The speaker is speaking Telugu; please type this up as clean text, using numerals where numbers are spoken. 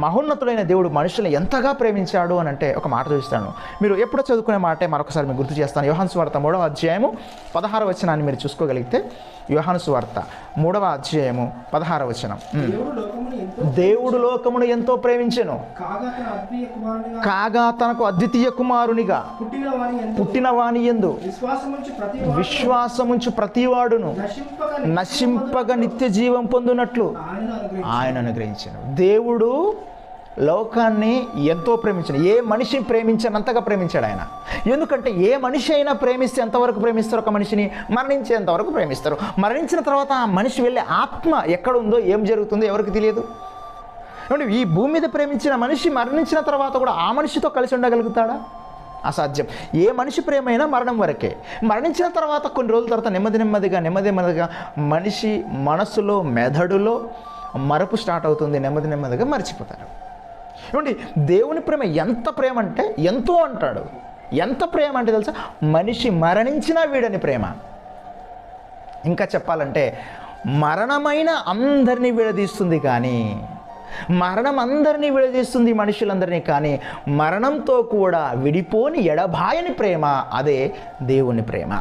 మహోన్నతుడైన దేవుడు మనుషులను ఎంతగా ప్రేమించాడు అని అంటే ఒక మాట చూస్తాను. మీరు ఎప్పుడో చదువుకునే మాటే మరొకసారి మీకు గుర్తు చేస్తాను. యోహాను సువార్త 3వ అధ్యాయము 16వ వచనాన్ని మీరు చూసుకోగలిగితే, యోహాను సువార్త 3వ అధ్యాయము 16వ వచనం. దేవుడు లోకమును ఎంతో ప్రేమించెను, కాగా తనకు అద్వితీయ కుమారునిగా పుట్టిన వాని యందు విశ్వాసముంచు ప్రతివాడును నశింపగా నిత్య జీవం పొందునట్లు ఆయన అనుగ్రహించాను. దేవుడు లోకాన్ని ఎంతో ప్రేమించాడు. ఏ మనిషి ప్రేమించినంతగా ప్రేమించాడు ఆయన. ఎందుకంటే ఏ మనిషి అయినా ప్రేమిస్తే ఎంతవరకు ప్రేమిస్తారు? ఒక మనిషిని మరణించేంతవరకు ప్రేమిస్తారు. మరణించిన తర్వాత ఆ మనిషి వెళ్ళే ఆత్మ ఎక్కడ ఉందో, ఏం జరుగుతుందో ఎవరికి తెలియదు. ఈ భూమి మీద ప్రేమించిన మనిషి మరణించిన తర్వాత కూడా ఆ మనిషితో కలిసి ఉండగలుగుతాడా? అసాధ్యం. ఏ మనిషి ప్రేమైనా మరణం వరకే. మరణించిన తర్వాత కొన్ని రోజుల తర్వాత నెమ్మదిగా మనిషి మనసులో, మెదడులో మరపు స్టార్ట్ అవుతుంది. నెమ్మదిగా మర్చిపోతారు. ఏమండి, దేవుని ప్రేమ ఎంత ప్రేమ అంటే ఎంతో అంటాడు. ఎంత ప్రేమ అంటే తెలుసా? మనిషి మరణించినా వీడని ప్రేమ. ఇంకా చెప్పాలంటే మరణమైన అందరినీ విడదీస్తుంది, కానీ మరణం అందరినీ విడదీస్తుంది మనుషులందరినీ, కానీ మరణంతో కూడా విడిపోని ఎడబాయని ప్రేమ, అదే దేవుని ప్రేమ.